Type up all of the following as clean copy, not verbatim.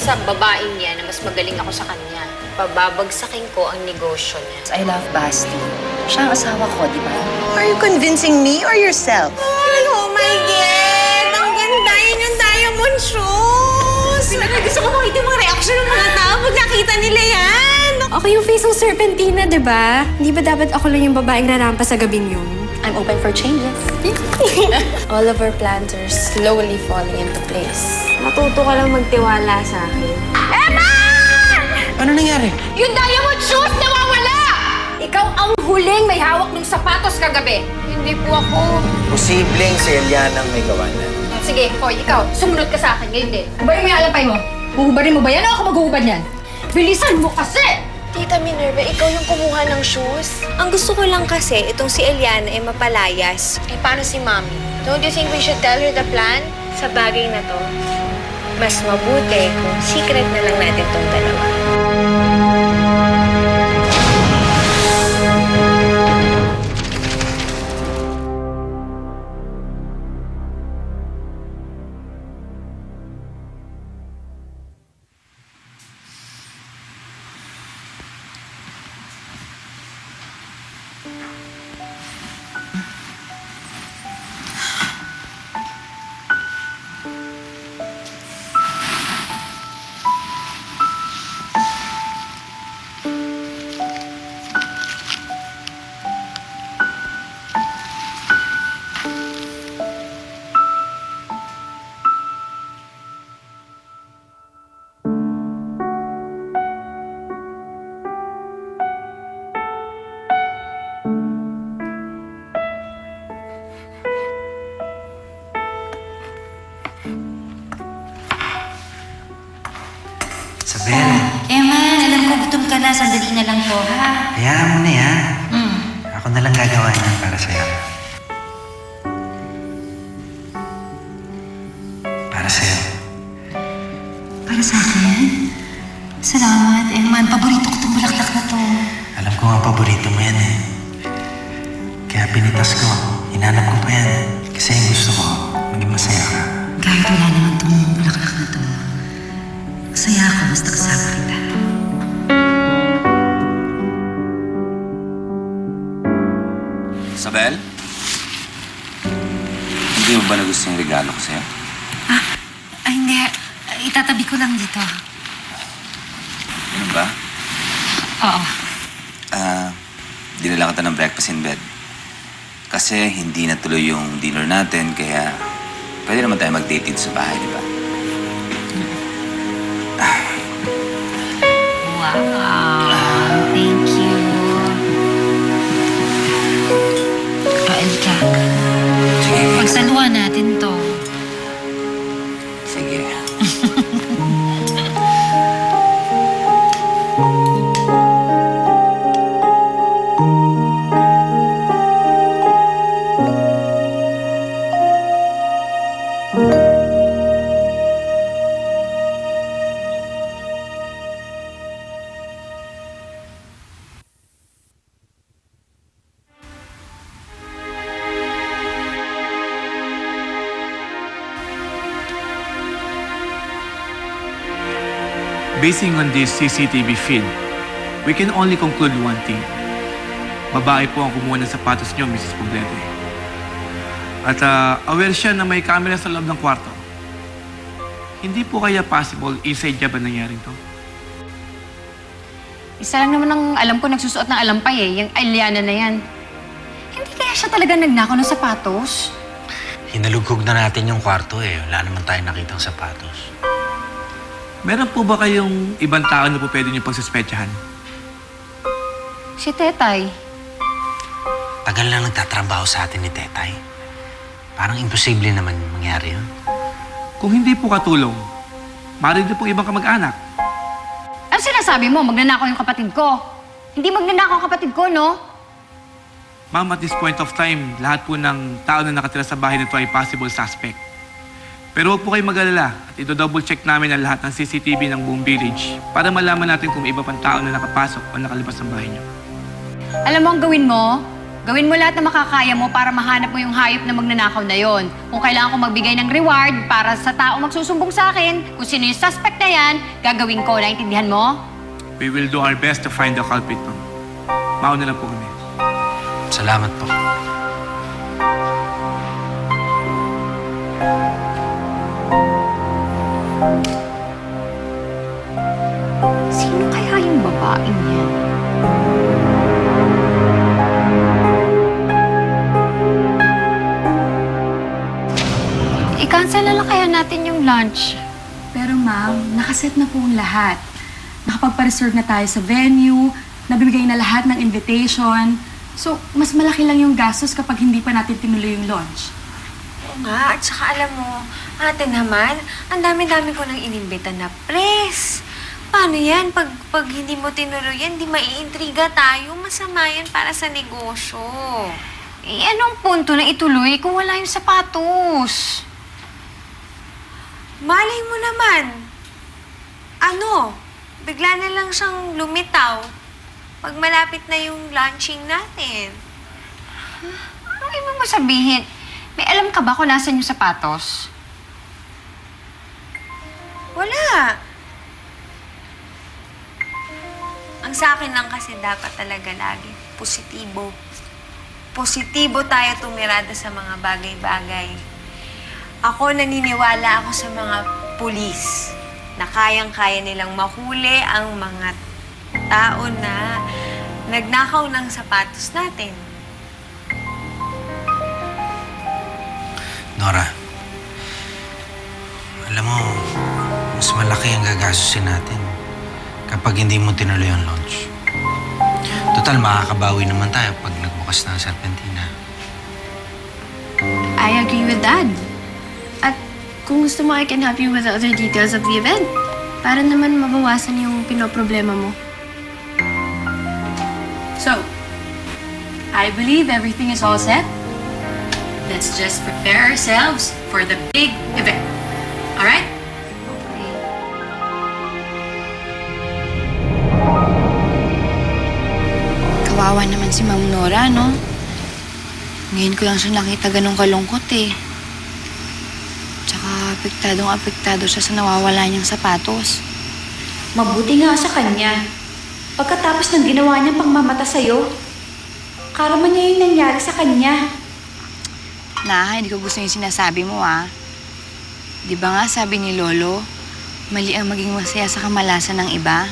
sa babaeng niya na mas magaling ako sa kanya. Pababagsakin ko ang negosyo niya. I love Basti. Siya ang asawa ko, di ba? Are you convincing me or yourself? Oh my God! Ang ganda! Yun yung diamond shoes! Gusto ko makita yung mga reaction ng mga tao pag nakita nila yan! Ako yung face ng Serpentina, di ba? Hindi ba dapat ako lang yung babaeng rarampa sa gabing yun? I'm open for changes. All of our plans are slowly falling into place. Matuto ka lang magtiwala sa akin. Ano nangyari? Yung diamond shoes nawawala! Ikaw ang huling may hawak ng sapatos kagabi. Hindi po ako. Posibleng si Eliana ang may gawa na. Sige, Koy, ikaw, sumunod ka sa akin ngayon din. Hubarin mo yung alampay mo. Huhubarin mo ba yan o ako maghuhubad yan? Bilisan mo kasi! Tita Minerva, ikaw yung kumuha ng shoes? Ang gusto ko lang kasi, itong si Eliana ay mapalayas. Eh, paano si Mami? Don't you think we should tell her the plan? Sa bagay na to, mas mabuti kung secret na lang natin tong dalawa. Isabel, Man, alam ko gutom ka na. Sandali na lang po, ha? hayaan mo na yan. Ako na lang gagawa niyan para sa'yo. Para sa'yo. Para sa akin? Salamat, Man. Paborito ko itong bulaklak na to. Alam ko nga paborito mo yan eh. Kaya pinitas ko. Hinanap ko pa yan. Kasi yung gusto ko, maging masaya ka. Kahit wala naman itong bulaklak na to, masaya ako basta kasama kita. Isabel? Hindi mo ba nagustuhan yung regalo ko sa'yo? Ay, hindi. Itatabi ko lang dito. Ano ba? Oo. Dinala kita ng breakfast in bed. Kasi hindi natuloy yung dinner natin, kaya pwede naman tayo mag-date dito sa bahay, di ba? Wow. Thank you. Alika. Sige. Pagsaluhan natin to. Sige. Basing on this CCTV feed, we can only conclude one thing. Babae po ang kumuha ng sapatos niyo, Mrs. Poblete. At aware siya na may camera sa loob ng kwarto. Hindi po kaya possible inside job ang nangyaring to? Isa lang naman ang alam ko nagsusuot ng alampay eh, yung Eliana na yan. Hindi kaya siya talaga nagnakaw ng sapatos? Hinalugog na natin yung kwarto eh. Wala naman tayong nakitang sapatos. Meron po ba kayong ibang tao na po pwede niyo pagsuspetsahan? Si Tetay. Tagal na nagtatrabaho sa atin ni Tetay. Parang imposible naman mangyari yun. Kung hindi po katulong, maaari din pong ibang kamag-anak. Ano sinasabi mo? Magnanakaw yung kapatid ko. Hindi magnanakaw ang kapatid ko, no? Ma'am, at this point of time, lahat po ng tao na nakatira sa bahay nito ay possible suspect. Pero huwag po kayo mag-alala at i-double check namin ang lahat ng CCTV ng buong village para malaman natin kung may iba pang tao na nakapasok o nakalabas ng bahay niyo. Alam mo ang gawin mo? Gawin mo lahat na makakaya mo para mahanap mo yung hayop na magnanakaw na yon. Kung kailangan ko magbigay ng reward para sa tao magsusumbong sa akin, kung sino yung suspect na yan, gagawin ko. Naintindihan mo? We will do our best to find the culprit, ma'am. Mauna na po kami. Salamat po. Sino kaya yung babaeng yan? I-cancel na lang kaya natin yung lunch. Pero ma'am, nakaset na po ang lahat. Nakapagpa-reserve na tayo sa venue, nabibigay na lahat ng invitation. So, mas malaki lang yung gastos kapag hindi pa natin tinuloy yung launch. Oo nga, at saka alam mo, ate naman, ang dami-dami ko nang inimbitan na press. Paano yan? Pag hindi mo tinuloy yan, di maiintriga tayo. Masama yan para sa negosyo. Eh, anong punto na ituloy kung wala yung sapatos? Malay mo naman. Ano? Bigla na lang siyang lumitaw pag malapit na yung launching natin. Anong ibig mo sabihin? May alam ka ba kung nasan yung sapatos? Wala. Ang sa akin lang kasi dapat talaga lagi positibo. Positibo tayo tumirada sa mga bagay-bagay. Ako naniniwala ako sa mga pulis na kayang-kaya nilang mahuli ang mga tao na nagnakaw ng sapatos natin. Nora, alam mo, mas malaki ang gagastusin natin kapag hindi mo tinuloy ang launch. Total, makakabawi naman tayo pag nagbukas na ang Serpentina. I agree with Dad. At kung gusto mo, I can help you with the other details of the event. Para naman mabawasan yung pinoproblema mo. So, I believe everything is all set. Let's just prepare ourselves for the big event. All right? Kawawa naman si Ma'am Nora, no? Ngayon ko lang siya nakita ganun kalungkot eh. Tsaka apektadong-apektado siya sa nawawala niyang sapatos. Mabuti nga sa kanya. Pagkatapos ng ginawa niyang pangmamata sa'yo, karama niya yung nangyari sa kanya. Hindi ko gusto yung sinasabi mo, ah. Di ba nga sabi ni Lolo, mali ang maging masaya sa kamalasan ng iba?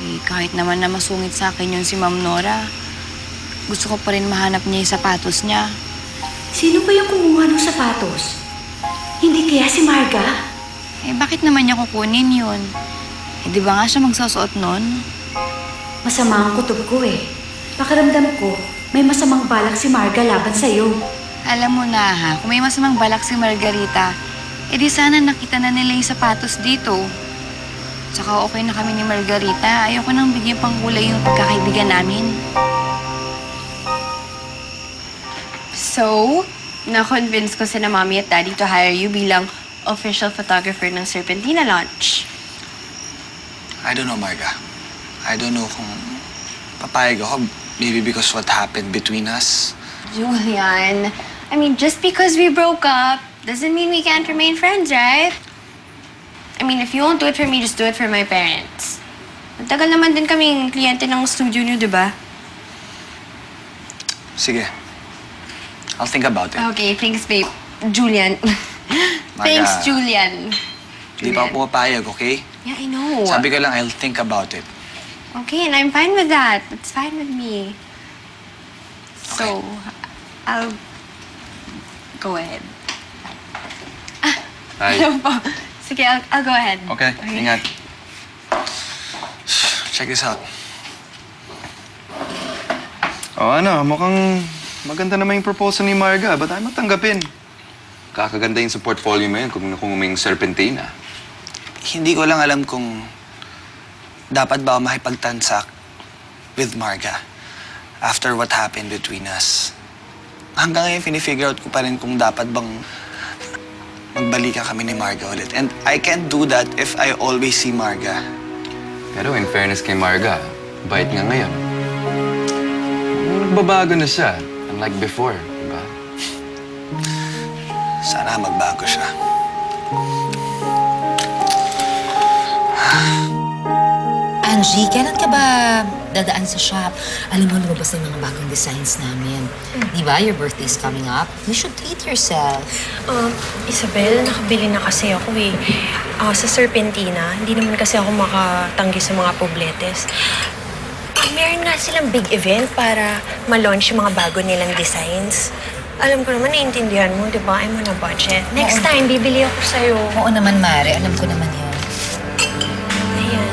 Eh, kahit naman na masungit sa akin yun si Ma'am Nora, gusto ko pa rin mahanap niya yung sapatos niya. Sino ba yung kumuha ng sapatos? Hindi kaya si Marga? Eh, bakit naman niya kukunin yun? Eh, di ba nga siya magsusuot nun? Masama ang kutob ko eh. Pakiramdam ko, may masamang balak si Marga laban sa'yo. Alam mo na ha, kung may masamang balak si Margarita, edi sana nakita na nila yung sapatos dito. Tsaka okay na kami ni Margarita. Ayoko nang bigyan pang kulay yung pagkakaibigan namin. So, na-convince ko sina Mommy at Daddy to hire you bilang official photographer ng Serpentina launch. I don't know, Marga. I don't know kung papayag ako. Maybe because what happened between us. Julian, I mean, just because we broke up doesn't mean we can't remain friends, right? I mean, if you won't do it for me, just do it for my parents. Matagal naman din kaming kliyente ng studio niyo, di ba? Sige. I'll think about it. Okay, thanks, babe. Julian. Thanks, Julian. Hindi pa ako pumapayag, okay? Yeah, I know. Sabi ko lang, I'll think about it. Okay, and I'm fine with that. It's fine with me. So, I'll go ahead. Hi. Ano po? Sige, I'll go ahead. Okay, ingat. Check this out. Ano, mukhang maganda naman yung proposal ni Marga. Ba't tayo matanggapin? Kakaganda yung sa portfolio mo yun kung may Serpentina. Hindi ko lang alam kung dapat ba ako makipagtansak with Marga after what happened between us. Hanggang ngayon, finifigure out ko pa rin kung dapat bang magbalikan kami ni Marga ulit. And I can't do that if I always see Marga. Pero in fairness kay Marga, bait nga ngayon. Nagbabago na siya. Unlike before, diba? Sana magbago siya. Angie, kailan ka ba dadaan sa shop? Alam mo, lumabas na yung mga bagong designs namin. Di ba? Your birthday's coming up. You should treat yourself. Isabel, nakabili na kasi ako eh. Sa Serpentina, hindi naman kasi ako makatanggi sa mga pobletes. Meron nga silang big event para ma-launch yung mga bago nilang designs. Alam ko naman, naiintindihan mo, di ba? I'm on a budget. Next time, bibili ako sa'yo. Oo naman, Mare. Alam ko naman yun. Ayan.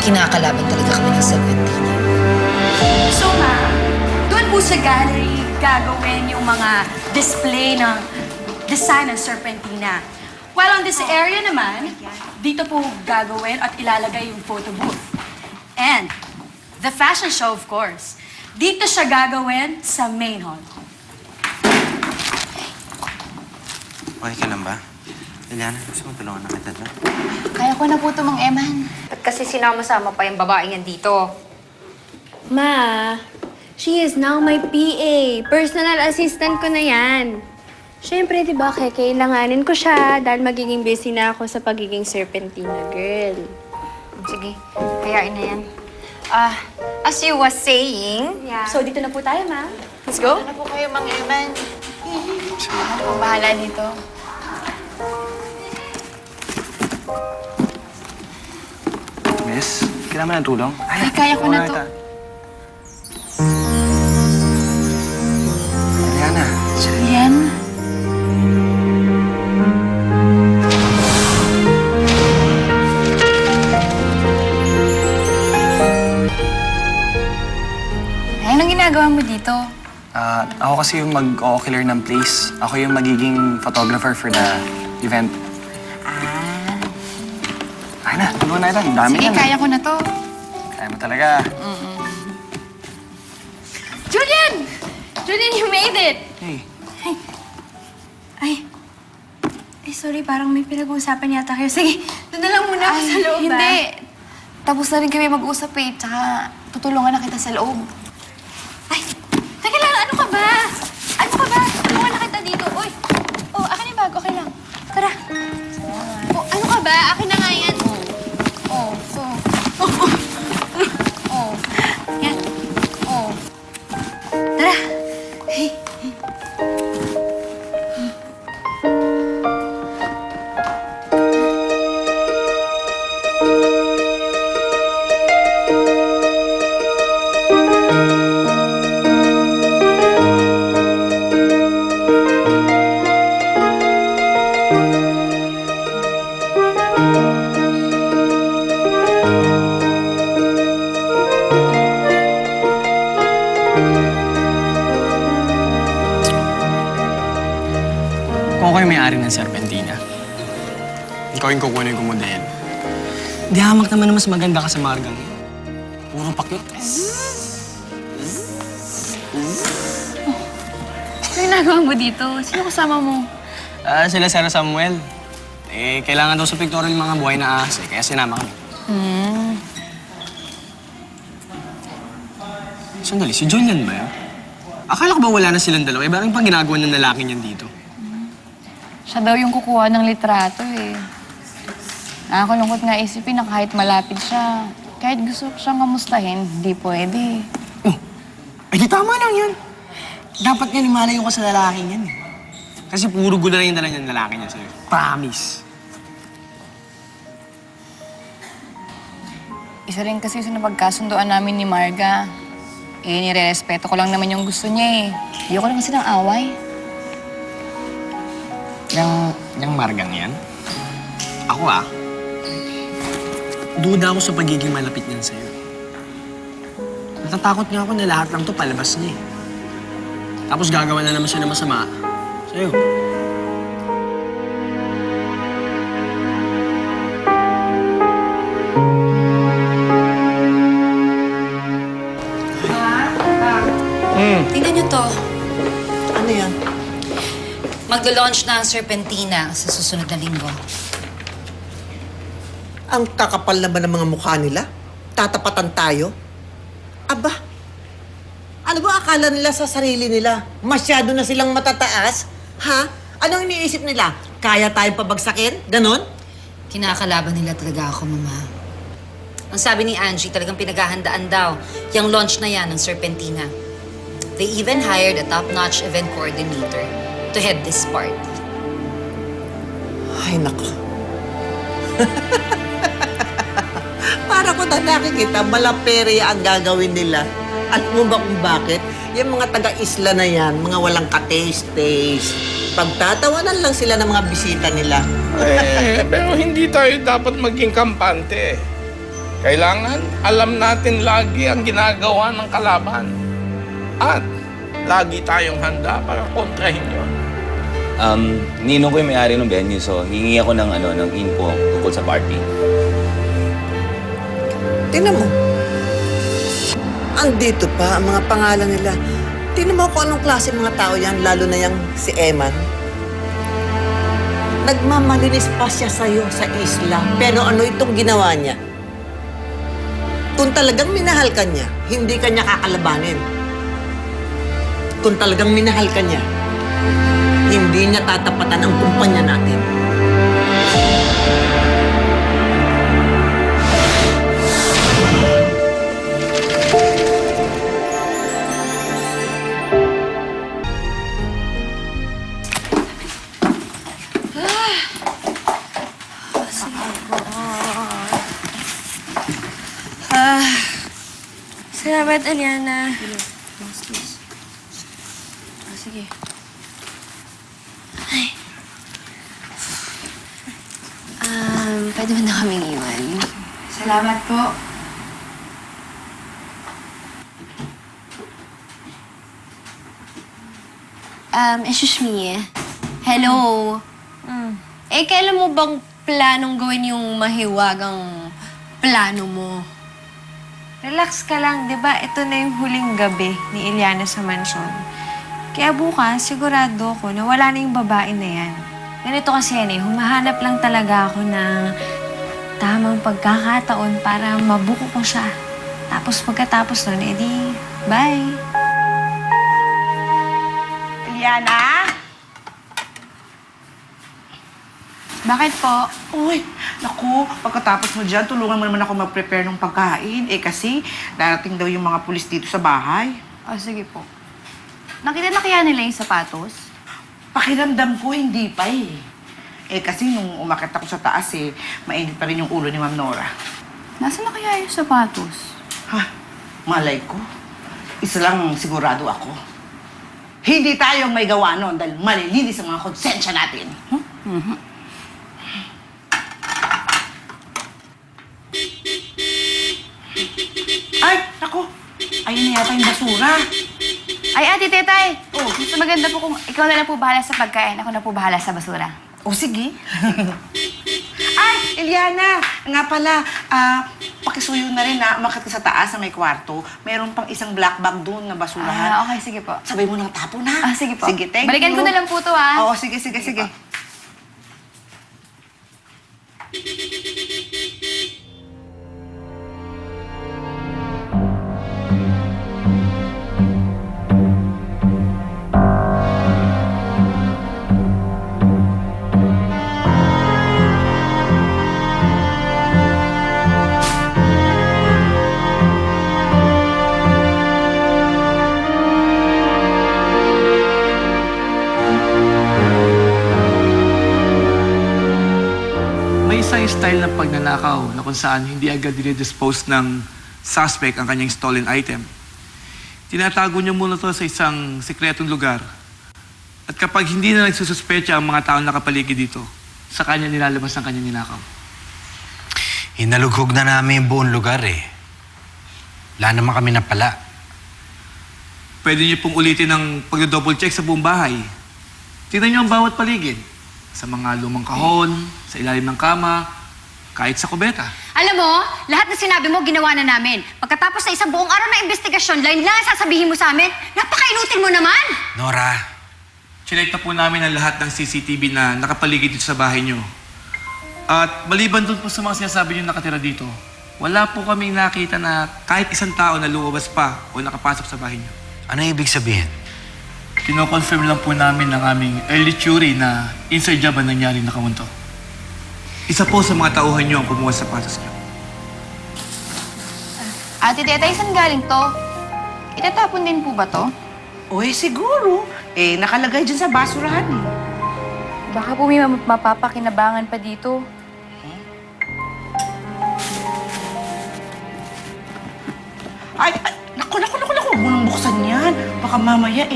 Kinakalaban talaga kami ng Serpentina. So, ma'am, doon po sa gallery gagawin yung mga display ng design ng Serpentina. While on this area naman, dito po gagawin at ilalagay yung photo booth. And the fashion show, of course. Dito siya gagawin sa main hall. Okay ka lang ba? Eliana, gusto mo tulungan na kita dyan? Kaya ko na po ito, Mang Eman. Ba't kasi sinama-sama pa yung babaeng yan dito? Ma, she is now my PA. Personal assistant ko na yan. Siyempre, di ba, kailanganin ko siya dahil magiging busy na ako sa pagiging Serpentina girl. Sige, kayain na yan. As you was saying... Yeah. So, dito na po tayo, ma'am. Let's go. Ano po kayo, Mang Eman? Ano po bahala dito? Miss, kailangan mo ng tulong? Ay, kaya ko na to. Eliana. Yan. Anong ginagawa mo dito? Ako kasi yung mag-o-killer ng place. Ako yung magiging photographer for the event. Kaya na, tulungan na ito. Ang dami Sige, yan. kaya ko na to. Kaya mo talaga. Julian! Julian, you made it! Hey. Ay, sorry, parang may pinag-uusapan yata kayo. Sige, doon na lang muna ako sa loob, Hindi. Tapos na rin kami mag-usap eh. Tsaka tutulungan na kita sa loob. Ay, teka lang, ano ka ba? Ano ka ba? Tulungan na kita dito. Uy, akin yung bag, okay lang. Tara. Ano ka ba? Akin na nga yan. Yan. Tara. Hey. Kung ako yung may-ari ng Serpentina, ikaw yung kukunin ko modelo. Di hamak naman na mas maganda ka sa Margang. Puro pakyut. Ano ginagawa mo dito? Sino kasama mo? Sila Sarah Samuel. Kailangan daw sa pictorial yung mga buhay na ahas kaya sinama kami. Sandali, si Julian ba yun? Akala ko ba wala na silang dalawa? Parang pang ginagawa ng lalaki niyan dito. Siya daw yung kukuha ng litrato eh. Nakakalungkot nga isipin na kahit malapit siya, kahit gusto ko siyang kamustahin, hindi pwede. Ay, di tama lang yan. Dapat nga lumalayo ka sa lalaking yan. Kasi puro gulo na yung dala niyan lalaki niya sa'yo. Promise. Isa rin kasi sa napagkasundoan namin ni Marga. Nire-respeto ko lang naman yung gusto niya eh. Ayoko lang kasi ng away. Yung Margang yan? Ako duda ako sa pagiging malapit niyan sa'yo. Natatakot nga ako na lahat lang to palabas niya eh. Tapos gagawa na naman siya ng masama sa'yo. Tingnan niyo to. Ano yan? Maglo-launch na ang Serpentina sa susunod na linggo. Ang kakapal naman ng mga mukha nila. Tatapatan tayo. Aba, ano ba akala nila sa sarili nila? Masyado na silang matataas? Ha? Anong iniisip nila? Kaya tayong pabagsakin? Ganon? Kinakalaban nila talaga ako, Mama. Ang sabi ni Angie, talagang pinaghahandaan daw yung launch na yan ng Serpentina. They even hired a top-notch event coordinator to head this party. Ay, nako. Para ko na nakikita, malapere ang gagawin nila. Alam mo ba kung bakit? Yung mga taga-isla na yan, mga walang ka-taste-taste. Pagtatawanan lang sila ng mga bisita nila. Pero hindi tayo dapat maging kampante. Kailangan alam natin lagi ang ginagawa ng kalaban. At lagi tayong handa para kontrahin yun. Ninong ko yung may-ari ng venue, so hingi ako ng info tungkol sa party. Tingnan mo. Andito pa ang mga pangalan nila. Tingnan mo kung anong klase mga tao yan, lalo na yung si Eman. Nagmamalinis pa siya sa'yo sa isla. Pero ano itong ginawa niya? Kung talagang minahal ka niya, hindi ka niya kakalabanin. Kung talagang minahal ka niya, hindi niya tatapatan ang kumpanya natin. Salamat, Eliana. Sige. Ay. Pwede mo na kaming iwan. Salamat po. Excuse me. Hello. Kailan mo bang planong gawin yung mahiwagang plano mo? Relax ka lang, di ba? Ito na yung huling gabi ni Eliana sa mansyon. Kaya bukas, sigurado ko na wala na yung babae na yan. Ganito kasi yan humahanap lang talaga ako ng tamang pagkakataon para mabuko ko siya. Tapos pagkatapos nun, edi, bye! Eliana? Bakit po? Uy, naku, pagkatapos mo dyan, tulungan mo naman ako mag-prepare ng pagkain. Kasi darating daw yung mga pulis dito sa bahay. Sige po. Nakita na kaya nila yung sapatos? Pakiramdam ko, hindi pa kasi nung umakit ako sa taas mainit pa rin yung ulo ni Ma'am Nora. Nasaan na kaya yung sapatos? Malay ko. Isa lang sigurado ako. Hindi tayong may gawa noon dahil malilinis ang mga konsensya natin. Ay, naku! Ayun na yata yung basura. Ay, Ate Tetay! Mas maganda po kung ikaw na lang po bahala sa pagkain. Ako na po bahala sa basura. Sige. Ay, Eliana! Nga pala, pakisuyo na rin na umakit ka sa taas na may kwarto. Mayroon pang isang black bag doon na basurahan. Okay, sige po. Sabay mo ng tapo na. Sige po. Sige, thank Balikan you. ko na lang po to, Oo, sige. Isang style ng pagnanakaw na kung saan hindi agad dinedispose ng suspect ang kanyang stolen item. Tinatago niya muna to sa isang sekretong lugar. At kapag hindi na nagsususpecha ang mga taong nakapaligid dito, sa kanya nilalabas ang kanyang ninakaw. Hinalughog na namin yung buong lugar Wala naman kami napala. Pwede niyo pong ulitin ang pag-double check sa buong bahay. Tingnan niyo ang bawat paligid. Sa mga lumang kahon, sa ilalim ng kama, kahit sa kubeta. Alam mo, lahat na sinabi mo, ginawa na namin. Pagkatapos na isang buong araw na investigasyon, line lang ang sasabihin mo sa amin, napaka-inutil mo naman! Nora, chinek na po namin ang lahat ng CCTV na nakapaligid dito sa bahay nyo. At maliban doon po sa mga sinasabi nyo nakatira dito, wala po kaming nakita na kahit isang tao na lumabas pa o nakapasok sa bahay nyo. Ano ibig sabihin? Kino-confirm lang po namin ng aming early theory na inside job ang nangyari na kamunto. Isa po sa mga tauhan nyo ang kumuha sa sapatos nyo. Ate Tetay, saan galing to? Itatapon din po ba to? Uy, siguro. Nakalagay dyan sa basurahan eh. Baka po may mapapakinabangan pa dito. Ay, naku, huwag mo nang buksan yan. Baka mamaya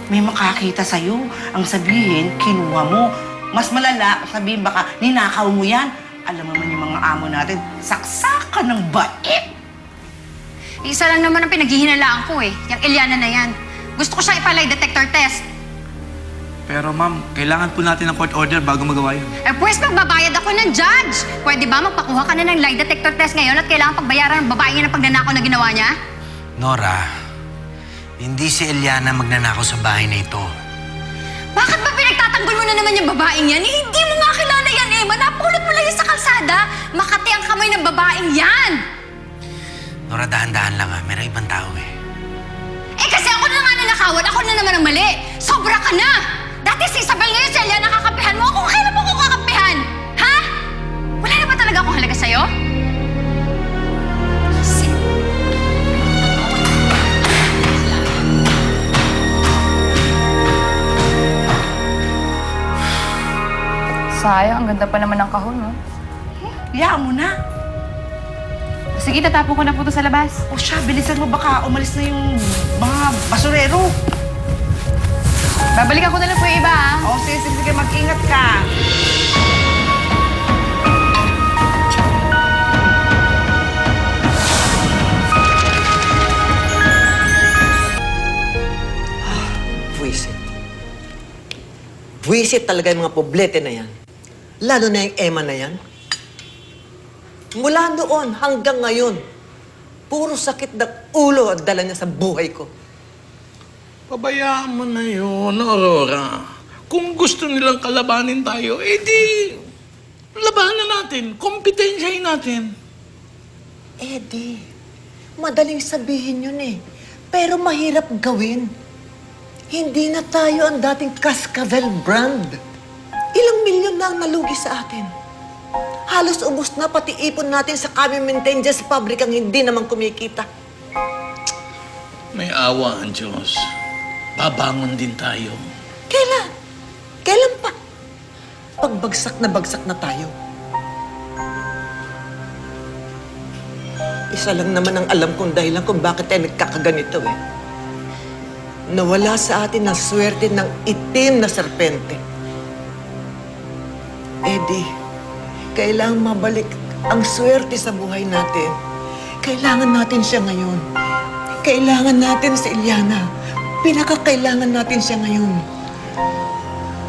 may makakita sa'yo. Ang sabihin, kinuha mo. Mas malala, sabihin baka ninakaw mo yan. Alam mo naman yung mga amo natin, saksakan ng bait. Isa lang naman ang pinaghihinalaan ko eh. Yung Eliana na yan. Gusto ko siya ipalay detector test. Pero ma'am, kailangan po natin ng court order bago magawa yun. Pues magbabayad ako ng judge. Pwede ba magpakuha ka na ng lie detector test ngayon at kailangan pagbayaran ng babae niya ng pagnanakaw na ginawa niya? Nora, hindi si Eliana magnanakaw sa bahay na ito. Bakit ba pinagtatanggol mo na naman yung babaeng yan? Hindi mo nga kilala yan, Emma. Napulot mo lang yan sa kalsada. Makati ang kamay ng babaeng yan. Nora, dahan-dahan lang ha. Meron ibang tao eh. Kasi ako na nga nanakawan. Ako na naman ang mali. Sobra ka na. Dati si Isabel, ngayon si Eliana nakakampihan mo. Ako kailan mo ko kakampihan? Ha? Wala na ba talaga akong halaga sa'yo? Sayang, ang ganda pa naman ng kahon, no? Hayaan mo na. Sige, tatapo ko na po to sa labas. O siya, bilisan mo baka umalis na yung mga basurero. Babalik ako na lang po yung iba, ha? O, sige, mag-ingat ka. Buwisit. Buwisit talaga yung mga poblete na yan. Lalo na yung Emma na yan. Mula noon hanggang ngayon, puro sakit ng ulo ang dala niya sa buhay ko. Pabayaan mo na yun, Aurora. Kung gusto nilang kalabanin tayo, di labanan natin, kompetensyahin natin. Di, madaling sabihin yun eh. Pero mahirap gawin. Hindi na tayo ang dating Cascavel brand. Ilang milyon na ang nalugi sa atin. Halos ubos na pati ipon natin sa kami maintain dyan sa pabrikang hindi naman kumikita. May awa ang Diyos. Babangon din tayo. Kailan? Kailan pa? Pagbagsak na tayo. Isa lang naman ang alam kong dahilan kung bakit tayo nagkakaganito eh. Nawala sa atin ang swerte ng itim na serpente. Eddie, kailangan mabalik ang swerte sa buhay natin. Kailangan natin siya ngayon. Kailangan natin si Eliana. Pinakakailangan natin siya ngayon.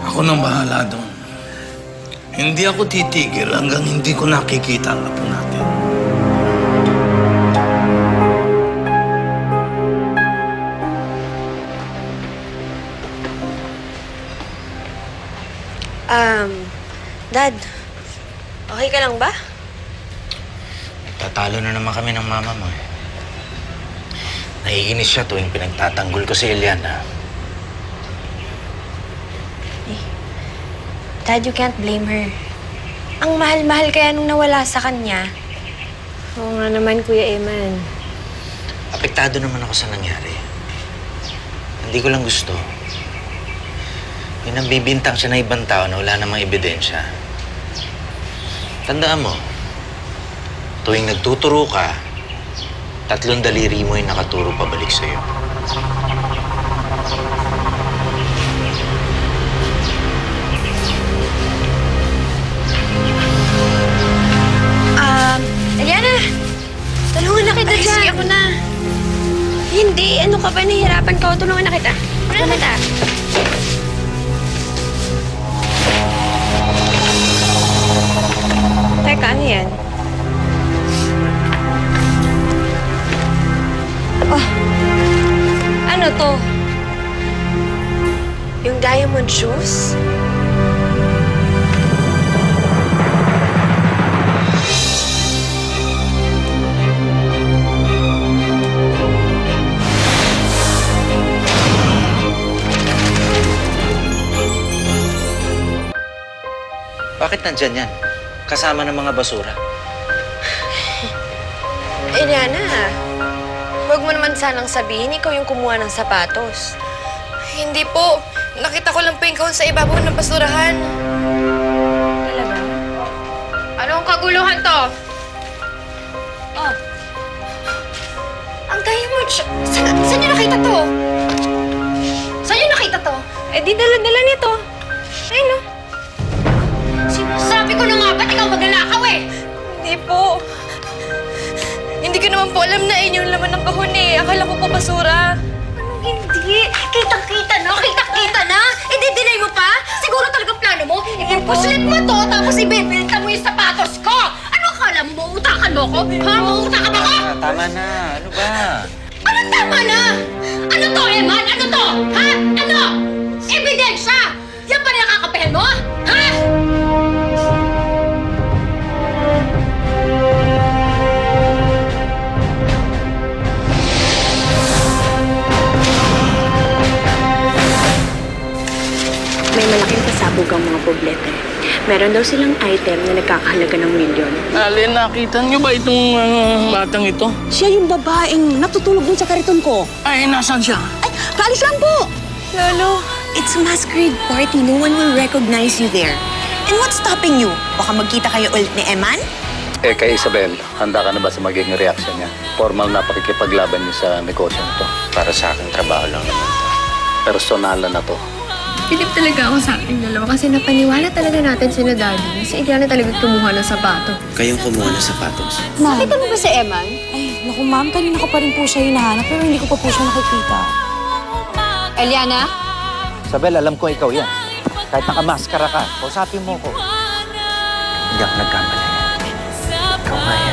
Ako nang bahala doon. Hindi ako titigil hanggang hindi ko nakikita ang apo natin. Dad, okay ka lang ba? Tatalo na naman kami ng mama mo eh. Naiinis siya tuwing pinagtatanggol ko si Eliana. Dad, you can't blame her. Ang mahal-mahal kaya nung nawala sa kanya. Oo nga naman, Kuya Eman. Apektado naman ako sa nangyari. Hindi ko lang gusto. May nabibintang siya na ibang tao na wala namang ebidensya. Tandaan mo, tuwing nagtuturo ka, 3 daliri mo yung nakaturo pabalik sa'yo. Eliana! Tulungan na kita dyan. Sige, ako na. Hindi, ano ka ba? Nahihirapan ka. Tulungan na kita. Tulungan na kita. Teka, ano yan? Oh, ano to? Yung diamond diamond shoes? Bakit nandyan yan? Kasama ng mga basura. Eliana, huwag mo naman sanang sabihin ikaw yung kumuha ng sapatos. Hindi po. Nakita ko lang po yung kahon sa ibabaw ng basurahan. Talaga? Anong kaguluhan to? Oh. Ang diamond saan niyo nakita to? Saan niyo nakita to? Eh di dala-dala nito. Ayun no. Sinasabi ko na nga, ba't ikaw magnanakaw eh? Hindi po. Hindi ko naman po alam na yun yung laman ng kahon eh. Akala ko po basura. Anong hindi? Kitang-kita na! Kitang-kita na! I-delay mo pa? Siguro talagang plano mo, ipupuslit mo to, tapos ibebenta mo yung sapatos ko! Ano akala mo? Mautakan mo ko? Ha? Mautakan mo ko? Tama na. Ano ba? Ano tama na? Ano to, Eman? Ano to? Ha? Ano? Ebidensya! Yan pa nakakapahin mo? Ha? May malaking pasabog ang mga poblete. Meron daw silang item na nagkakahalaga ng milyon. Alin, nakita niyo ba itong batang ito? Siya yung babaeng natutulog dun sa kariton ko. Ay, nasaan siya? Ay, kaalis lang po! Lolo, It's a masquerade party. No one will recognize you there. And what's stopping you? Baka magkita kayo ulit ni Eman? Eh, kay Isabel, handa ka na ba sa magiging reaction niya? Formal na pakikipaglaban niya sa negosyo nito. Para sa akin, trabaho lang naman. Personalan na to. Pilip talaga ako sa ating dalawa kasi napaniwala talaga natin sila Daddy. Si Eliana talaga kumuha ng sapato. Kayong kumuha ng sapatos. Nakita mo ba si Eman? Ay, naku ma'am, kanina ko pa rin po siya hinahanap pero hindi ko pa po siya nakikita. Eliana? Isabel, alam ko ikaw yan. Kahit nakamaskara ka, kausapin mo ko. Hindi ako nagkamali. Ikaw nga yan.